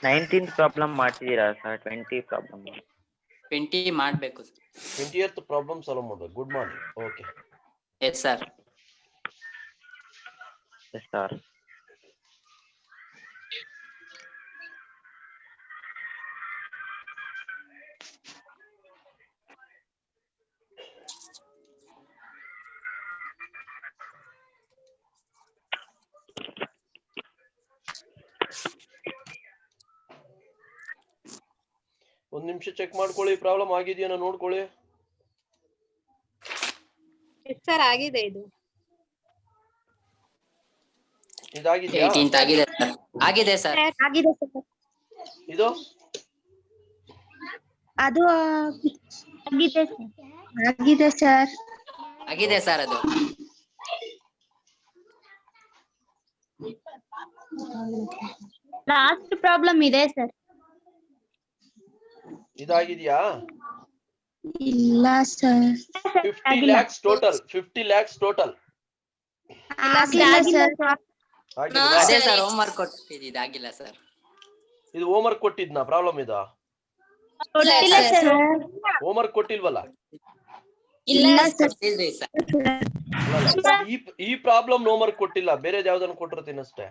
19th problem ಮಾಡ್ತಿದ್ದೀರಾ sir? 20 problem 20 ಮಾಡಬೇಕು. 20th problem solve ಮಾಡಬೇಕು. Good morning. Okay. Yes sir. Yes sir. ಒಂದ್ ನಿಮಿಷ ಚೆಕ್ ಮಾಡ್ಕೊಳ್ಳಿ, ಪ್ರಾಬ್ಲಮ್ ಆಗಿದೆಯಾ ನೋಡ್ಕೊಳ್ಳಿ. ಸರ್ ಆಗಿದೆ ಇದು. ಇದಾಗಿದ್ಯಾ? 18th ಆಗಿದೆ ಸರ್. ಆಗಿದೆ ಸರ್. ಆಗಿದೆ ಸರ್. ಇದು ಅದು ಆಗಿದೆ ಸರ್. ಆಗಿದೆ ಸರ್ ಅದು. ಲಾಸ್ಟ್ ಪ್ರಾಬ್ಲಮ್ ಇದೆ ಸರ್. ಇದಾಗಿದ್ಯಾ? ಇಲ್ಲ sir. 50 lakhs total. 50 lakhs total. ಆಗಿಲ್ಲ ಸರ್. ಆಗಿಲ್ವಾ? ಅದೇ ಸರ್ ಹೋಮ್ ವರ್ಕ್ ಕೊಟ್ಟಿದ್ದು. ಇದಾಗಿಲ್ಲ ಸರ್. ಇದು ಹೋಮ್ ವರ್ಕ್ ಕೊಟ್ಟಿದ್ನಾ ಪ್ರಾಬ್ಲಮ್ ಇದು? ಕೊಟ್ಟಿಲ್ಲ ಸರ್. Home work ಕೊಟ್ಟಿಲ್ವಲ್ಲ? ಇಲ್ಲ ಸರ್. ಕೊಟ್ಟಿದ್ರಿ ಸರ್. ಅಲ್ಲಲ್ಲ, ಈ ಪ್ರಾಬ್ಲಮ್ ಹೋಮ್ ವರ್ಕ್ ಕೊಟ್ಟಿಲ್ಲ, ಬೇರೆ ಯಾವ್ದನ್ನ ಕೊಟ್ಟಿರ್ತೀನಿ ಅಷ್ಟೇ.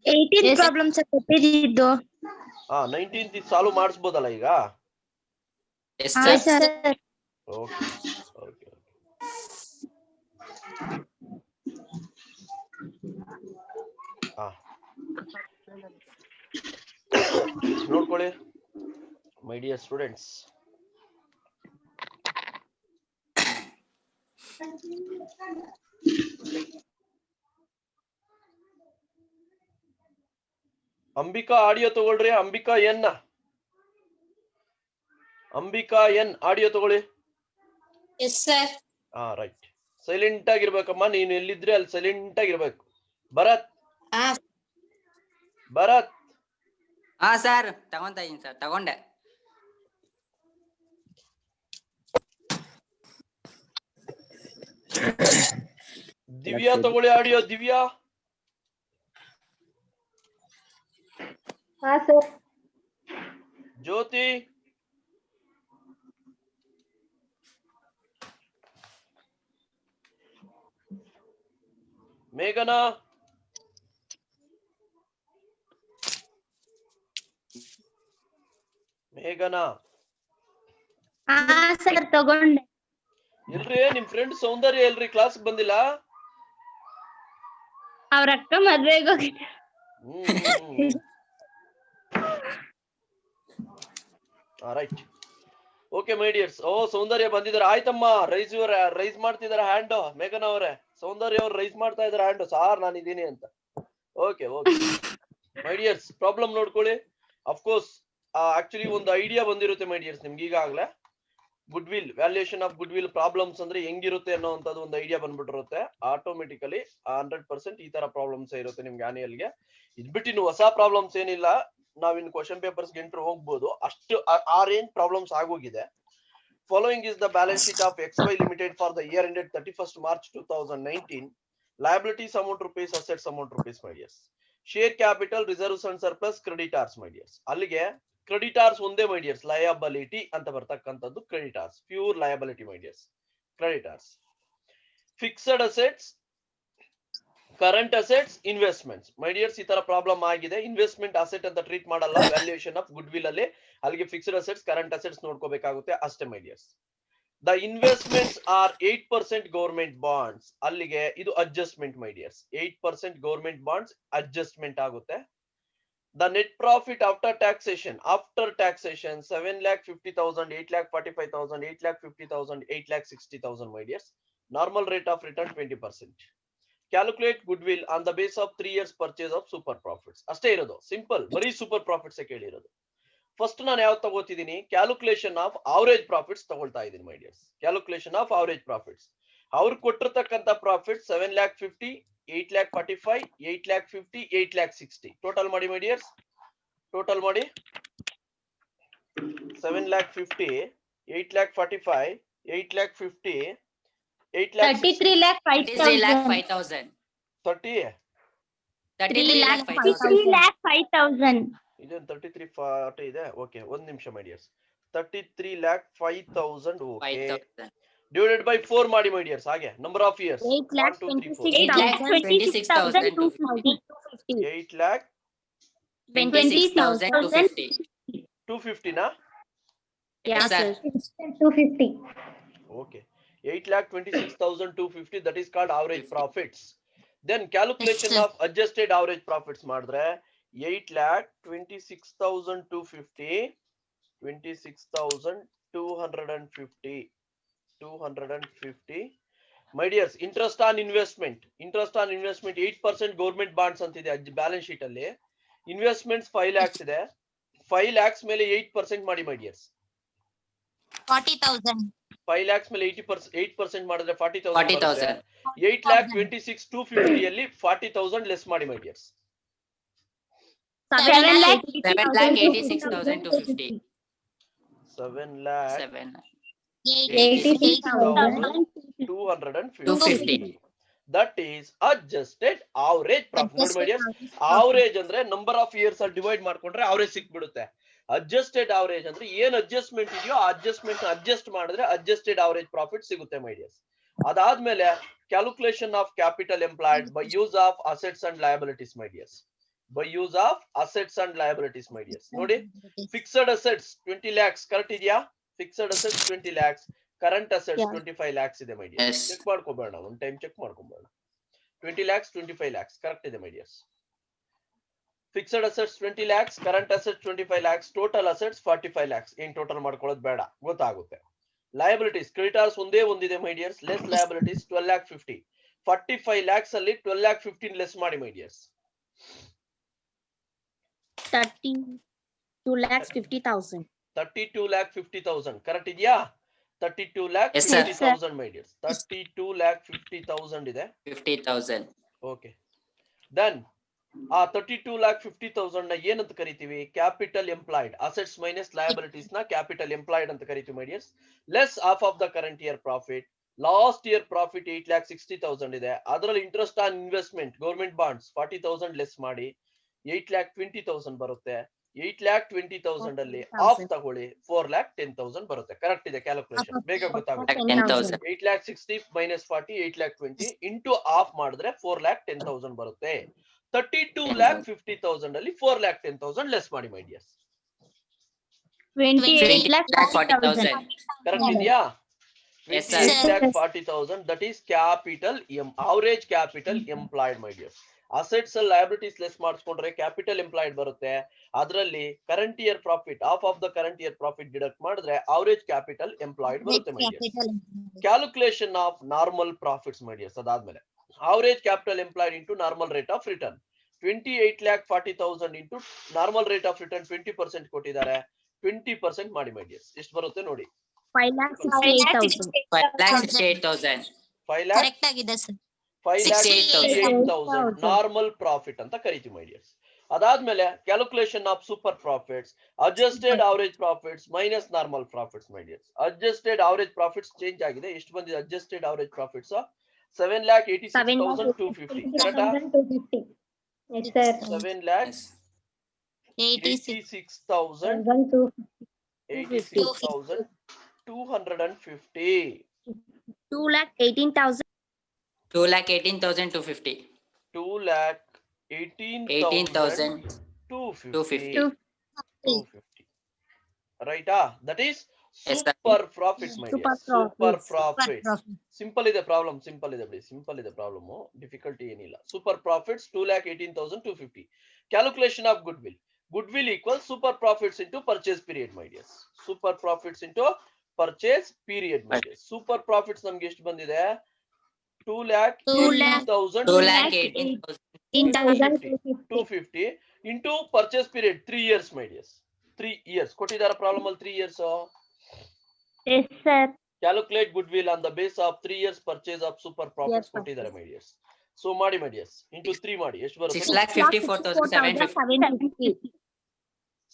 18 ಪ್ರಾಬ್ಲಮ್ ಸರ್ ಕೊಟ್ಟಿದ್ದು. 19th ಸಾಲ್ವ್ ಮಾಡಿಸ್ಬೋದಲ್ಲ ಈಗ? ಎಸ್ ಹಾ ಸರ್. ಸರ್. Okay okay. ನೋಡ್ಕೊಳ್ಳಿ my dear students. Ambika audio ತಗೊಳ್ರಿ. ಅಂಬಿಕಾ ಎನ್ ಆಡಿಯೋ ತಗೊಳ್ಳಿ. Yes sir. ರೈಟ್. ಸೈಲೆಂಟ್ ಆಗಿರ್ಬೇಕಮ್ಮ, ನೀನು ಎಲ್ಲಿದ್ರೆ ಅಲ್ಲಿ ಸೈಲೆಂಟ್ ಆಗಿರ್ಬೇಕು. ಭರತ್ ಹಾ ಸರ್ ತಗೊಂತಾ ಇದೀನಿ ಸರ್. ತಗೊಂಡೆ. ದಿವ್ಯಾ ತಗೊಳ್ಳಿ ಆಡಿಯೋ. ದಿವ್ಯಾ. ಹಾ ಸರ್. ಜ್ಯೋತಿ. ಮೇಘನಾ. ಹಾ ಸರ್ ತಗೊಂಡೆ. ಎಲ್ರಿ ನಿಮ್ ಫ್ರೆಂಡ್ ಸೌಂದರ್ಯ ಎಲ್ರಿ? ಕ್ಲಾಸ್ ಬಂದಿಲ್ಲ? ಅವ್ರ ಅಕ್ಕ ಮದ್ವೆಗೆ ಹೋಗಿದ್ದ. Right. Okay my dears. Soundarya ಬಂದಿದ್ದಾರೆ. ಆಯ್ತಮ್ಮ, ರೈಸ್ ಮಾಡ್ತಿದಾರೆ ಹ್ಯಾಂಡ್. ಮೇಘನಾ ಅವರೇ, ಸೌಂದರ್ಯ ಅವ್ರು ರೈಸ್ ಮಾಡ್ತಾ ಇದಾರೆ ಹ್ಯಾಂಡ್. ಸಾರ್ ನಾನಿದ್ದೀನಿ ಅಂತ. Okay okay my dears, problem ನೋಡ್ಕೊಳ್ಳಿ. ಅಫ್ಕೋರ್ಸ್ ಆಕ್ಚುಲಿ ಒಂದು ಐಡಿಯಾ ಬಂದಿರುತ್ತೆ ಮೈ ಡಿಯರ್ಸ್ ನಿಮ್ಗೆ ಈಗಾಗಲೇ. Good will, valuation of good will problems ಅಂದ್ರೆ ಹೆಂಗಿರುತ್ತೆ ಅನ್ನೋಂಥದ್ದು ಒಂದು ಐಡಿಯಾ ಬಂದ್ಬಿಟ್ಟಿರುತ್ತೆ. ಆಟೋಮೆಟಿಕಲಿ 100% ಈ ತರ ಪ್ರಾಬ್ಲಮ್ಸ್ ಇರುತ್ತೆ ನಿಮ್ಗೆ ಆನ್ಯುಯಲ್ಗೆ. ಇದ್ಬಿಟ್ಟು ಇನ್ನು ಹೊಸ ಪ್ರಾಬ್ಲಮ್ಸ್ ಏನಿಲ್ಲ. ನಾವಿನ್ ಕ್ವಶನ್ ಪೇಪರ್ಸ್ ಎಂಟ್ರ್ ಹೋಗ್ಬೋದು. ಅಷ್ಟು ಆ ರೇಂಜ್ ಪ್ರಾಬ್ಲಮ್ಸ್ ಆಗೋಗಿದೆ. Following is the balance sheet of XY limited for the year ended 31st March 2019. Liabilities amount rupees, assets amount rupees my dears. Share capital, reserves and surplus, creditors my dears. ಅಲ್ಲಿಗೆ creditors ಒಂದೇ my dears, liability ಅಂತ ಬರ್ತಕ್ಕಂಥದ್ದು creditors, pure liability my dears. Creditors, fixed assets, current assets, investments my dears. ಈ ತರ problem ಆಗಿದೆ. Investment asset ಅಂತ treat ಮಾಡಲ್ಲ valuation of goodwill ಅಲ್ಲಿ. ಅಲ್ಲಿಗೆ ಫಿಕ್ಸ್ಡ್ ಅಸೆಟ್ಸ್, ಕರೆಂಟ್ ಅಸೆಟ್ಸ್ ನೋಡ್ಕೋಬೇಕಾಗುತ್ತೆ ಅಷ್ಟೇ my dears. The investments are 8% government bonds. ಅಲ್ಲಿಗೆ ಇದು adjustment my dears. 8% government bonds adjustment ಆಗುತ್ತೆ. The net profit after taxation 7,50,000, 8,45,000, 8,50,000, 8,60,000 my dears. Normal rate of return 20%. Calculate goodwill on the base of 3 years purchase of super profits. ಅಷ್ಟೇ ಇರೋದು, simple. ಬರೀ super profits ಕೇಳಿರೋದು. First ನಾನು ಯಾವ್ದು ತಗೋತಿದ್ದೀನಿ? Calculation of average profits ತಗೊಳ್ತಾ ಇದ್ದೀನಿ my dears. Calculation of average profits. ಅವ್ರು ಕೊಟ್ಟಿರ್ತಕ್ಕಂಥ ಪ್ರಾಫಿಟ್ 7,50,000, 8,45,000, 8,50,000, 8,60,000. ಟೋಟಲ್ ಮಾಡಿ ಮೈ ಡಿಯರ್ಸ್. ಟೋಟಲ್ ಮಾಡಿ. 7,50,000, 8,45,000, 8,50,000, 33,05,000. 30. 3,05,000. ಇದೇನು 3340 ಇದೆ. ಓಕೆ, ಒಂದ್ ನಿಮಿಷ ಮೈ ಡಿಯರ್ಸ್. 33,05,000. ಓಕೆ, 5,000. ಡಿವೈಡೆಡ್ ಬೈ 4 ಮಾಡಿ ಮೈ ಡಿಯರ್ಸ್. ಹಾಗೆ ನಂಬರ್ ಆಫ್ ಇಯರ್ಸ್ 1 2 3 4 8,26,250. 26,250. 8,26,250 ನಾ? Yeah, sir. sir. 250. Okay, 8,26,250. That is called average profits. Then calculation of adjusted average profits ಮಾಡಿದ್ರೆ 8,26,250 250 my dears. interest on investment 8% government bonds ಅಂತಿದೆ balance sheet ಅಲ್ಲಿ. Investments 5 lakhs ಇದೆ. 5 lakhs ಮೇಲೆ 8% ಮಾಡಿ my dears. 40,000. 5 lakhs ಮೇಲೆ 8% ಮಾಡಿದ್ರೆ 40,000. 40,000. 8,26,250 ಅಲ್ಲಿ 40,000 ಲೆಸ್ ಮಾಡಿ my dears. 7,86,250. 7,86,250. That is adjusted average profit. ನೋಡಿ my dears, average ಅಂದ್ರೆ ನಂಬರ್ ಆಫ್ ಇಯರ್ಸ್ ಅಲ್ಲಿ ಡಿವೈಡ್ ಮಾಡ್ಕೊಂಡ್ರೆ ಅವರೇಜ್ ಸಿಕ್ಬಿಡುತ್ತೆ. ಅಡ್ಜಸ್ಟೆಡ್ ಅವರೇಜ್ ಅಂದ್ರೆ ಏನ್ ಅಡ್ಜಸ್ಟ್ಮೆಂಟ್ ಇದೆಯೋ ಆ ಅಡ್ಜಸ್ಟ್ಮೆಂಟ್ ಅಡ್ಜಸ್ಟ್ ಮಾಡಿದ್ರೆ ಅಡ್ಜಸ್ಟೆಡ್ ಅವರೇಜ್ ಪ್ರಾಫಿಟ್ ಸಿಗುತ್ತೆ ಮೈ ಡಿಯರ್ಸ್. ಅದಾದ್ಮೇಲೆ calculation of capital employed by use of assets and liabilities my dears. By use of assets and liabilities my dears. ನೋಡಿ, ಫಿಕ್ಸ್ಡ್ ಅಸೆಟ್ಸ್ 20 lakhs ಕರೆಕ್ಟ್ ಇದೆಯಾ? Fixed assets 20 lakhs, current assets 25 lakhs ಇದೆ my dears. Check ಮಾಡ್ಕೊಬೇಡ, ಒಂದ್ time check ಮಾಡ್ಕೊಬೇಡ. 20 lakhs 25 lakhs correct ಇದೆ my dears. Fixed assets 20 lakhs, current assets 25 lakhs, total assets 45 lakhs. ಏನ್ total ಮಾಡ್ಕೊಳ್ಳೋದು ಬೇಡ, ಗೊತ್ತಾಗುತ್ತೆ. ಲಯಬಿಲಿಟೀಸ್ ಕ್ರೆಡಿಟರ್ಸ್ ಒಂದೇ ಒಂದಿದೆ my dears. Less liabilities 12,50,000. 45 lakhs ಅಲ್ಲಿ 12,15,000 ಲೆಸ್ ಮಾಡಿ ಮೈ ಡಿಯರ್ಸ್. 32,50,000. 32,50,000 ಕರೆಕ್ಟ್ ಇದೆಯಾ? 32,50,000 ಮೈ ಡಿಯರ್ಸ್. 32,50,000 ಇದೆ. 50,000. ಓಕೆ, ದೆನ್ ಆ 32,50,000 ನ ಏನಂತ ಕರಿತೀವಿ? Capital employed. Assets minus liabilities ನ ಕ್ಯಾಪಿಟಲ್ ಎಂಪ್ಲಾಯ್ಡ್ ಅಂತ ಕರಿತೀವಿ my dears. Less of of the current year profit. Last year profit 8,60,000 ಇದೆ. ಅದರಲ್ಲಿ interest on investment government bonds 40,000 less ಮಾಡಿ 8,20,000 ಬರುತ್ತೆ. 8,20,000 ಅಲ್ಲಿ ಆಫ್ ತಗೊಳ್ಳಿ 4,10,000 ಬರುತ್ತೆ. ಕರೆಕ್ಟ್ ಇದೆ ಕ್ಯಾಲ್ಕುಲೇಷನ್, ಬೇಗ ಗೊತ್ತಾಗುತ್ತೆ. 10,000. 8,60,000 minus 40 8,20,000 ಇಂಟು ಆಫ್ ಮಾಡಿದ್ರೆ 4,10,000 ಬರುತ್ತೆ. 32,50,000 ಅಲ್ಲಿ 4,10,000 ಲೆಸ್ ಮಾಡಿ ಮೈ ಡಿಯರ್ಸ್. 28,40,000. ಕರೆಕ್ಟ್ ಇದೆಯಾ? Yes, sir. 28,40,000. That is capital average capital employed my dears. Assets ಅಲ್ಲಿ ಲಯಬಿಲಿಟೀಸ್ ಲೆಸ್ ಮಾಡಿಸ್ಕೊಂಡ್ರೆ ಕ್ಯಾಪಿಟಲ್ ಎಂಪ್ಲಾಯ್ಡ್ ಬರುತ್ತೆ. ಅದರಲ್ಲಿ current year profit of of the current year profit deduct ಮಾಡಿದ್ರೆ ಅವರೇಜ್ ಕ್ಯಾಪಿಟಲ್ ಎಂಪ್ಲಾಯ್ಡ್ ಬರುತ್ತೆ my dears. Calculation of normal profits my dears. ಅದಾದ್ಮೇಲೆ average capital employed into normal rate of return. 28,40,000 into normal rate of return 20% ಕೊಟ್ಟಿದ್ದಾರೆ. 20% ಮಾಡಿ my dears. ಎಷ್ಟು ಬರುತ್ತೆ ನೋಡಿ? 5,68,000. 5,68,000. 5,00,000 correct ಆಗಿದೆ sir. 5,68,000 normal profit ಅಂತ ಕರಿತೀವಿ ಮೈ ಡಿಯರ್ಸ್. ಅದಾದ್ಮೇಲೆ calculation of super profits. Adjusted average profits minus normal profits my dears. Adjusted average profits change ಆಗಿದೆ. ಎಷ್ಟು ಬಂದಿದೆ ಅಡ್ಜಸ್ಟೆಡ್ ಅವರೇಜ್ ಪ್ರಾಫಿಟ್ಸ್? 7,86,250 ಕರೆಕ್ಟಾ? 7,86,250. 2,18,000. 2,18,250. 2,18,250. ರೈಟಾ? That is Yes, sir. Super profits my Super dears. Super profits. Profits. Simple ಇದೆ problem, simple ಇದೆ ಬಿಡಿ, simple ಇದೆ problem, difficulty ಏನಿಲ್ಲ. Super profits 2,18,250. Calculation of good will. Good will equal super profits into purchase period my dears. Super profits into purchase period my dears. Super profits ನಮ್ಗೆ ಎಷ್ಟು ಬಂದಿದೆ? 2,18,250 into purchase period 3 years ಮೈ dears. 3 years ಕೊಟ್ಟಿದ್ದಾರೆ problem ಅಲ್ಲಿ. 3 years. Yes, sir. Calculate goodwill on the base of 3 years purchase of super profits ಕೊಟ್ಟಿದ್ದಾರೆ my dears. So ಮಾಡಿ my dears, into 3 ಮಾಡಿ ಎಷ್ಟು ಬರುತ್ತೆ? 6,54,750.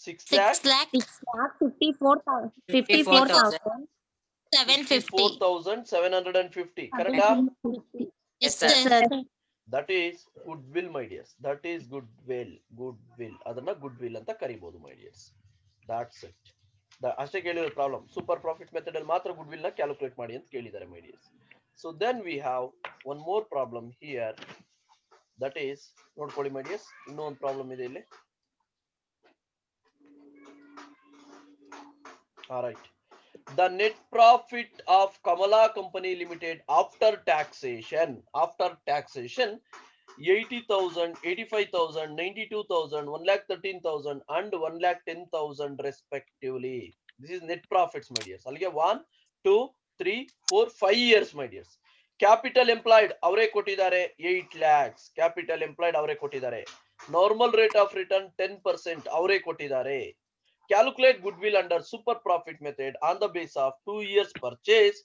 6,54,750 ಕರೆಕ್ಟಾ? Yes, sir. That is goodwill my dears, that is goodwill, ಅದನ್ನ goodwill ಅಂತ ಕರಿಬಹುದು my dears. That's it. ಅಷ್ಟೇ ಕೇಳಿರೋ ಪ್ರಾಬ್ಲಮ್. ಸೂಪರ್ ಪ್ರಾಫಿಟ್ ಮೆಥಡ್ ಅಲ್ಲಿ ಮಾತ್ರ ಗುಡ್ ವಿಲ್ ನ ಕ್ಯಾಲ್ಕುಲೇಟ್ ಮಾಡಿ ಅಂತ ಕೇಳಿದ್ದಾರೆ my dears. So then we have one more problem here, that is, ನೋಡ್ಕೊಳ್ಳಿ ಮೈ ಡಿಯರ್ಸ್, ಇನ್ನೂ ಒಂದು ಪ್ರಾಬ್ಲಮ್ ಇದೆ ಇಲ್ಲಿ. Alright. The net profit of Kamala Company Limited after taxation, 80,000, 85,000, 92,000, 1,13,000 and 1,10,000 respectively. This is net profits, my dears. Alige 1, 2, 3, 4, 5 years, my dears. Capital employed avare kottidare 8 lakhs. Capital employed avare kottidare. Normal rate of return 10% avare kottidare. Calculate goodwill under super profit method on the base of 2 years purchase.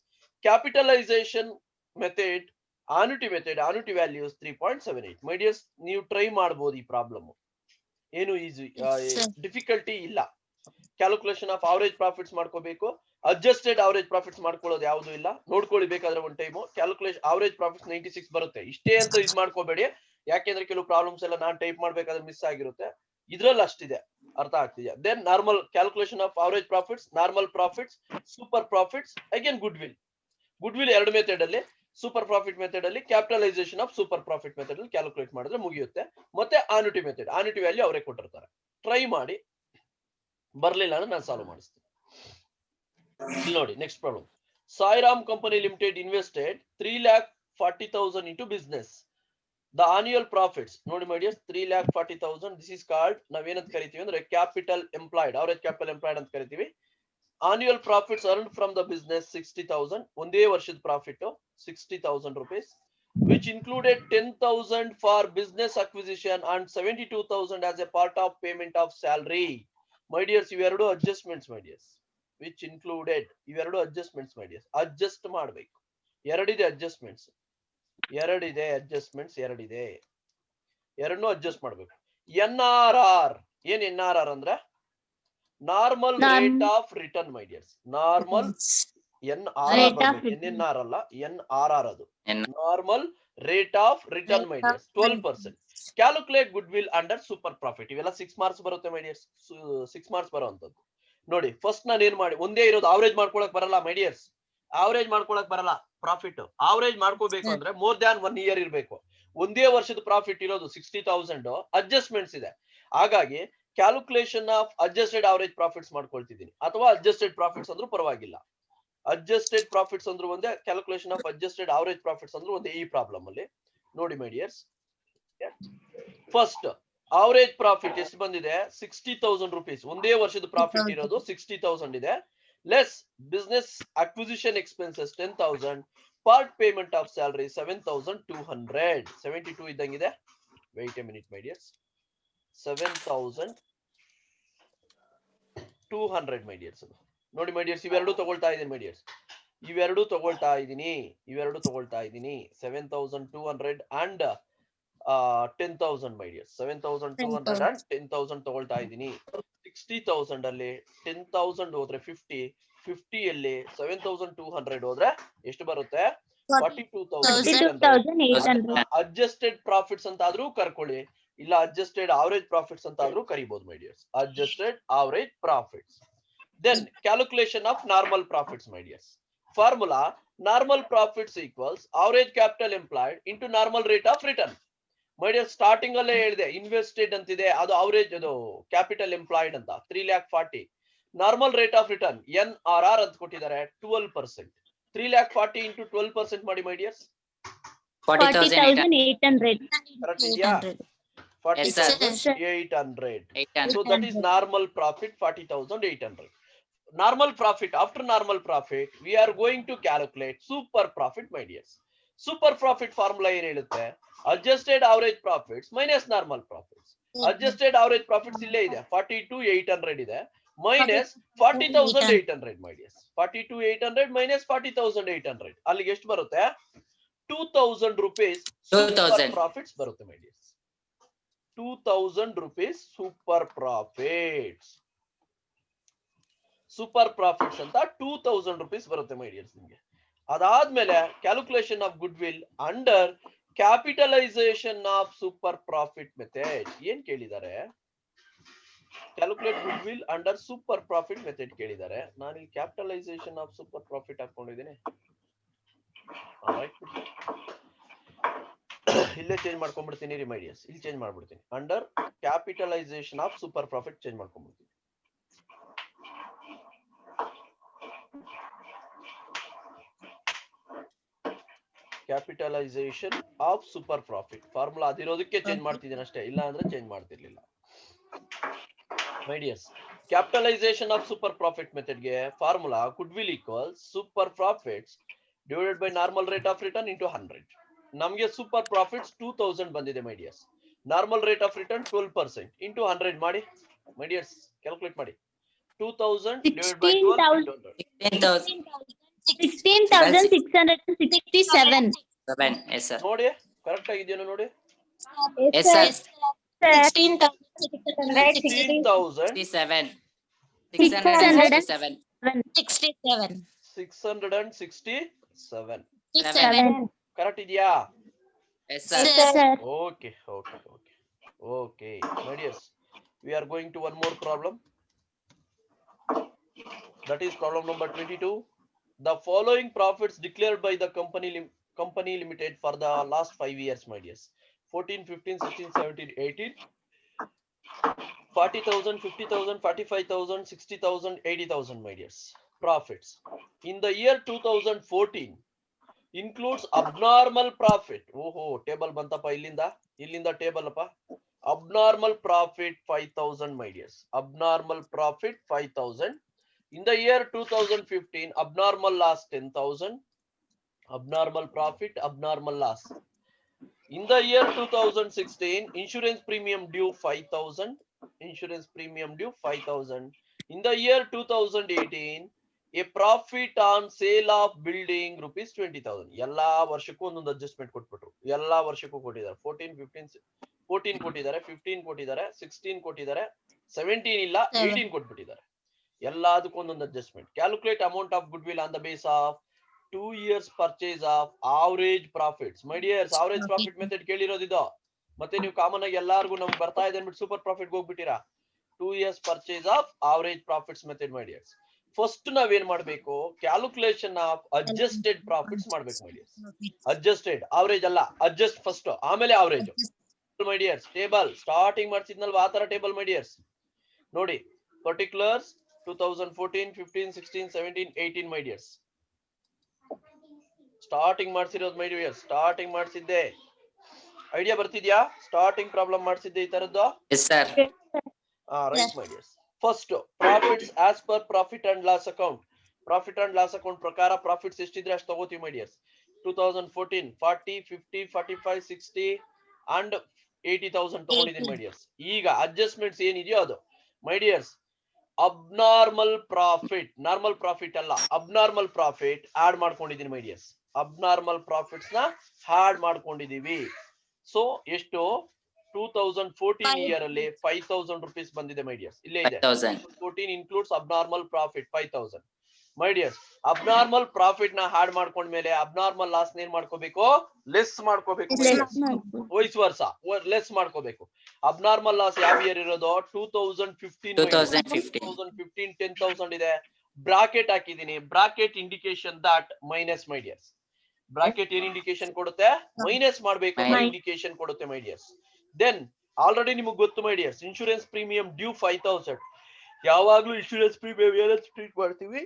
Capitalization method, annuity values 3.78. My dears, ನೀವು try ಮಾಡಬಹುದು ಈ problem. ಏನು easy difficulty ಇಲ್ಲ. Calculation of average profits ಮಾಡ್ಕೋಬೇಕು. Adjusted average profits ಮಾಡ್ಕೊಳ್ಳೋದು ಯಾವುದು ಇಲ್ಲ. ನೋಡ್ಕೊಳ್ಳಿ ಬೇಕಾದ್ರೆ ಒಂದು ಟೈಮು. ಕ್ಯಾಲ್ಕುಲೇಷನ್ ಅವರೇಜ್ ಪ್ರಾಫಿಟ್ಸ್ 96 ಬರುತ್ತೆ. ಇಷ್ಟೇ ಅಂತ ಇದು ಮಾಡ್ಕೋಬೇಡಿ, ಯಾಕೆಂದ್ರೆ ಕೆಲವು ಪ್ರಾಬ್ಲಮ್ಸ್ ಎಲ್ಲ ನಾನು ಟೈಪ್ ಮಾಡ್ಬೇಕಾದ್ರೆ ಮಿಸ್ ಆಗಿರುತ್ತೆ. ಇದ್ರಲ್ಲಿ ಅಷ್ಟಿದೆ, ಅರ್ಥ ಆಗ್ತಿದೆ. Then normal calculation of average profits, normal profits, super profits, again goodwill ಎರಡು ಮೆಥಡ್ ಅಲ್ಲಿ, ಸೂಪರ್ ಪ್ರಾಫಿಟ್ ಮೆಥಡ್ ಅಲ್ಲಿ capitalization of super profit method ಅಲ್ಲಿ ಕ್ಯಾಲ್ಕುಲೇಟ್ ಮಾಡಿದ್ರೆ ಮುಗಿಯುತ್ತೆ. ಮತ್ತೆ ಆನ್ಯುಟಿ ಮೆಥಡ್, ಆನ್ಯುಟಿ ವ್ಯಾಲ್ಯೂ ಅವರೇ ಕೊಟ್ಟಿರ್ತಾರೆ. ಟ್ರೈ ಮಾಡಿ, ಬರ್ಲಿಲ್ಲ ಅಂದ್ರೆ ನಾನು ಸಾಲ್ವ್ ಮಾಡಿಸ್ತೀನಿ. ಇಲ್ಲಿ ನೋಡಿ next problem. Sairam company limited invested 3,40,000 into business. The annual profits, ನೋಡಿ my dears, 3,40,000. This is called, ನಾವೇನಂತ ಕರಿತೀವಿ ಅಂದ್ರೆ capital employed, average capital employed ಅಂತ ಕರಿತೀವಿ. Annual profits earned from the business 60,000. ಒಂದೇ ವರ್ಷದ profit 60,000 rupees, which included 10,000 for business acquisition and 72,000 as a part of payment of salary. My dears, ಇವೆರಡು adjustments my dears, which included, ಇವೆರಡು adjustments my dears. Adjust ಮಾಡಬೇಕು. ಎರಡಿದೆ adjustments, ಎರಡಿದೆ ಎರಡನ್ನೂ adjust ಮಾಡ್ಬೇಕು. NRR, ಏನ್ NRR ಅಂದ್ರೆ normal rate of return my dears. Normal NNR ಅಲ್ಲ, NRR ಅದು normal rate of return my dears 12%. Calculate good will under super profit. ಇವೆಲ್ಲ 6 ಮಾರ್ಕ್ಸ್ ಬರುತ್ತೆ ಮೈ ಡಿಯರ್ಸ್, 6 ಮಾರ್ಕ್ಸ್ ಬರುವಂತದ್ದು. ನೋಡಿ ಫಸ್ಟ್ ನಾನು ಏನ್ ಮಾಡಿ, ಒಂದೇ ಇರೋದು ಆವರೇಜ್ ಮಾಡ್ಕೊಳಕ್ ಬರಲ್ಲ ಮೈ ಡಿಯರ್ಸ್, ಆವರೇಜ್ ಮಾಡ್ಕೊಳಕ್ ಬರಲ್ಲ. ಪ್ರಾಫಿಟ್ ಆವರೇಜ್ ಮಾಡ್ಕೋಬೇಕು ಅಂದ್ರೆ ಮೋರ್ ದ್ಯಾನ್ 1 year ಇರಬೇಕು. ಒಂದೇ ವರ್ಷದ ಪ್ರಾಫಿಟ್ ಇರೋದು 60,000, ಅಡ್ಜಸ್ಟ್ಮೆಂಟ್ಸ್ ಇದೆ. ಹಾಗಾಗಿ calculation of adjusted average profits ಮಾಡ್ಕೊಳ್ತಿದ್ದೀನಿ, ಅಥವಾ ಅಡ್ಜಸ್ಟೆಡ್ ಪ್ರಾಫಿಟ್ಸ್ ಅಂದ್ರೂ ಪರವಾಗಿಲ್ಲ. ಅಡ್ಜಸ್ಟೆಡ್ ಪ್ರಾಫಿಟ್ಸ್ ಅಂದ್ರೂ ಒಂದೇ, calculation of adjusted average profits ಅಂದ್ರೂ ಒಂದೇ. ಈ ಪ್ರಾಬ್ಲಮ್ ಅಲ್ಲಿ ನೋಡಿ my dears, first average profit ಎಷ್ಟು ಬಂದಿದೆ, 60,000 rupees. ಒಂದೇ ವರ್ಷದ ಪ್ರಾಫಿಟ್ ಇರೋದು 60,000 ಇದೆ. Less business acquisition expenses 10,000, part payment of salary 7,200. 72 ಇದ್ದಂಗಿದೆ. Wait a minute my dears. 7,200 my dears. ನೋಡಿ ಮೈ ಡಿಯರ್ಸ್, ಇವೆರಡು ತಗೊಳ್ತಾ ಇದ್ದೀನಿ ಮೈ ಡಿಯರ್ಸ್, ಇವೆರಡು ತಗೊಳ್ತಾ ಇದ್ದೀನಿ. 7,200 ಅಂಡ್ 10,000 ಮೈ ಡಿಯರ್ಸ್. 7,200 ಅಂಡ್ 10,000 ತಗೊಳ್ತಾ ಇದ್ದೀನಿ. 60,000 ಅಲ್ಲಿ 10,000 ಹೋದ್ರೆ 50 ಅಲ್ಲಿ 7,200 ಹೋದ್ರೆ ಎಷ್ಟು ಬರುತ್ತೆ, 42,800. ಅಡ್ಜಸ್ಟೆಡ್ ಪ್ರಾಫಿಟ್ಸ್ ಅಂತ ಆದ್ರೂ ಕರ್ಕೊಳ್ಳಿ, ಇಲ್ಲ ಅಡ್ಜಸ್ಟೆಡ್ ಅವರೇಜ್ ಪ್ರಾಫಿಟ್ಸ್ ಅಂತ ಆದ್ರೂ ಕರಿಬಹುದು my dears. Adjusted average profits. Then calculation of normal profits my dears. Formula, normal profits equals average capital employed into normal rate of return. My dear, starting ಅಲ್ಲೇ ಹೇಳಿದೆ invested ಅಂತಿದೆ, ಅದು average, ಅದು capital employed ಅಂತ 3,40,000. Normal rate of return NRR ಅಂತ ಕೊಟ್ಟಿದ್ದಾರೆ 12%. 3,40,000 into 12% ಮಾಡಿ my dears. 40,800. Correct ಇದೆಯಾ? 40,800. So that is normal profit 40,800. Normal profit. After normal profit, we are going to calculate super profit my dears. Super profit formula ಏನು ಹೇಳುತ್ತೆ, adjusted average profits minus normal profits. Adjusted average profits ಇಲ್ಲೇ ಇದೆ, 42,800 ಇದೆ, minus 40,800 my dears. 42,800 minus 40,800 ಅಲ್ಲಿಗೆ ಎಷ್ಟು ಬರುತ್ತೆ, 2,000 rupees super profits ಬರುತ್ತೆ my dears. 2,000 rupees super profits. Super profits ಅಂತ 2,000 rupees ಬರುತ್ತೆ my dears ನಿಮಗೆ. ಅದಾದ್ಮೇಲೆ calculation of goodwill under capitalisation of super profit method ಏನ್ ಕೇಳಿದ್ದಾರೆ? Calculate good will under super profit method ಕೇಳಿದ್ದಾರೆ. ನಾನು ಇಲ್ಲಿ ಕ್ಯಾಪಿಟಲೈಸೇಷನ್ ಆಫ್ ಸೂಪರ್ ಪ್ರಾಫಿಟ್ ಹಾಕೊಂಡಿದ್ದೀನಿ. ಇಲ್ಲೇ ಚೇಂಜ್ ಮಾಡ್ಕೊಂಡ್ಬಿಡ್ತೀನಿ ರಿಮೈಡಿಯಸ್. ಇಲ್ಲಿ ಚೇಂಜ್ ಮಾಡ್ಬಿಡ್ತೀನಿ. Under capitalisation of super profit change ಮಾಡ್ಕೊಂಡ್ಬಿಡ್ತೀನಿ. Capitalisation of super profit formula ಅದಿರೋದಕ್ಕೆ ಚೇಂಜ್ ಮಾಡ್ತಿದ್ದೀನಿ ಅಷ್ಟೇ, ಇಲ್ಲ ಅಂದ್ರೆ ಚೇಂಜ್ ಮಾಡ್ತಿರ್ಲಿಲ್ಲ. My dears, capitalisation of super profit ಮೆಥಡ್ಗೆ formula goodwill equals super profits divided by normal rate of return into 100. ನಮಗೆ super profits 2000 ಬಂದಿದೆ my dears. Normal rate of return 12% into 100 ಮಾಡಿ ಮೈಡಿಯರ್ಸ್, ಕ್ಯಾಲ್ಕುಲೇಟ್ ಮಾಡಿ. 2000 divided by 12 into 100. 16,667. 7. Yes, sir. ನೋಡಿ correct ಆಗಿದೆಯೋ ನೋಡಿ. Yes, sir. 16,667. 67. Correct ಇದೆಯಾ? Yes, sir. Sir. Okay. Medias, we are going to one more problem. That is problem number 22. The following profits declared by the company limited for the last 5 years, my dears. 14, 15, 16, 17, 18. 40,000, 50,000, 45,000, 60,000, 80,000, my dears. Profits. In the year 2014, includes abnormal profit. Table bantapa illinda table appa. Abnormal profit 5,000, my dears. Abnormal profit 5,000. In the year 2015, abnormal loss 10,000. Abnormal profit, abnormal loss. In the year 2016, insurance premium due 5,000. Insurance premium due 5,000. In the year 2018, a profit on sale of building rupees 20,000. ಎಲ್ಲಾ ವರ್ಷಕ್ಕೂ ಒಂದೊಂದು adjustment ಕೊಟ್ಬಿಟ್ರು. ಎಲ್ಲಾ ವರ್ಷಕ್ಕೂ ಕೊಟ್ಟಿದ್ದಾರೆ. 14 ಕೊಟ್ಟಿದ್ದಾರೆ, 15 ಕೊಟ್ಟಿದ್ದಾರೆ, 16 ಕೊಟ್ಟಿದ್ದಾರೆ, 17 ಇಲ್ಲ, 18 ಕೊಟ್ಬಿಟ್ಟಿದ್ದಾರೆ. ಎಲ್ಲದಕ್ಕೂ ಒಂದೊಂದು adjustment. Calculate amount of good will on the base of 2 years purchase of average profits. My dears, average profit method ಕೇಳಿರೋದಿದು. ಮತ್ತೆ ನೀವು ಕಾಮನ್ ಆಗಿ ಎಲ್ಲಾರ್ಗು ನಮ್ಗೆ ಬರ್ತಾ ಇದೆ ಅಂದ್ಬಿಟ್ಟು ಸೂಪರ್ ಪ್ರಾಫಿಟ್ ಹೋಗ್ಬಿಟ್ಟಿರಾ. 2 years purchase of average profits method, my dears. First ನಾವೇನ್ ಮಾಡ್ಬೇಕು? ಕ್ಯಾಲ್ಕುಲೇಷನ್ ಆಫ್ ಅಡ್ಜಸ್ಟೆಡ್ ಪ್ರಾಫಿಟ್ಸ್ ಮಾಡ್ಬೇಕು ಮೈ ಡಿಯರ್ಸ್. ಅಡ್ಜಸ್ಟೆಡ್, ಅವರೇಜ್ ಅಲ್ಲ, ಅಡ್ಜಸ್ಟ್ ಫಸ್ಟ್, ಆಮೇಲೆ average. My dears, table starting ಮಾಡ್ತಿದ್ನಲ್ವಾ ಆ ತರ ಟೇಬಲ್ ಮೈ ಡಿಯರ್ಸ್. ನೋಡಿ, ಪರ್ಟಿಕ್ಯುಲರ್ಸ್ 2014, 15, 16, 17, 18 ಮೈ ಡಿಯರ್ಸ್. ಸ್ಟಾರ್ಟಿಂಗ್ ಮಾಡ್ಸಿರೋದು ಮೈ ಡಿಯರ್ಸ್, ಸ್ಟಾರ್ಟಿಂಗ್ ಮಾಡ್ಸಿದ್ದೆ. ಐಡಿಯಾ ಬರ್ತಿದ್ಯಾ? ಸ್ಟಾರ್ಟಿಂಗ್ ಪ್ರಾಬ್ಲಮ್ ಮಾಡ್ಸಿದ್ದೆ ಈ ತರದ್ದು. Yes, sir. Right my dears. First profits as per profit and loss account. Profit and loss account ಪ್ರಕಾರ profits ಎಷ್ಟಿದ್ರೆ ಅಷ್ಟು ತಗೋತೀವಿ ಮೈ dears. 2014 40, 50, 45, 60 and 80,000 ತಗೊಂಡಿದ್ದೀನಿ ಮೈ dears. ಈಗ adjustments ಏನಿದೆಯೋ ಅದು my dears. Abnormal profit, normal profit ಅಲ್ಲ, ಅಬ್ನಾರ್ಮಲ್ ಪ್ರಾಫಿಟ್ ಆಡ್ ಮಾಡ್ಕೊಂಡಿದ್ದೀನಿ my dears. Abnormal profits ನ ಆಡ್ ಮಾಡ್ಕೊಂಡಿದೀವಿ. ಸೊ ಎಷ್ಟು? 2014 ಇಯರ್ ಅಲ್ಲಿ 5,000 rupees ಬಂದಿದೆ ಮೈ ಡಿಯರ್ಸ್. ಇಲ್ಲೇ ಇದೆ 14 includes abnormal profit 5,000 my dears. Abnormal profit ನ ಆಡ್ ಮಾಡ್ಕೊಂಡ್ಮೇಲೆ ಅಬ್ನಾರ್ಮಲ್ ಲಾಸ್ ಏನ್ ಮಾಡ್ಕೋಬೇಕು? ಲೆಸ್ ಮಾಡ್ಕೋಬೇಕು. ವೈಸ್ ವರ್ಸಾ, ಲೆಸ್ ಮಾಡ್ಕೋಬೇಕು. ಅಬ್ನಾರ್ಮಲ್ ಲಾಸ್ ಯಾವ ಇಯರ್ ಇರೋದು? 2015. 2015 10,000 ಇದೆ. ಬ್ರಾಕೆಟ್ ಹಾಕಿದೀನಿ. Bracket indication that minus my dears. Bracket ಏನ್ ಇಂಡಿಕೇಶನ್ ಕೊಡುತ್ತೆ? ಮೈನಸ್ ಮಾಡ್ಬೇಕು ಇಂಡಿಕೇಶನ್ ಕೊಡುತ್ತೆ ಮೈ ಡಿಯರ್ಸ್. ದೆನ್ ಆಲ್ರೆಡಿ ನಿಮಗೆ ಗೊತ್ತು my dears, insurance premium due 5,000. ಯಾವಾಗ್ಲೂ ಇನ್ಶೂರೆನ್ಸ್ ಪ್ರೀಮಿಯಂ ಏನಂತ ಟ್ರೀಟ್ ಮಾಡ್ತೀವಿ?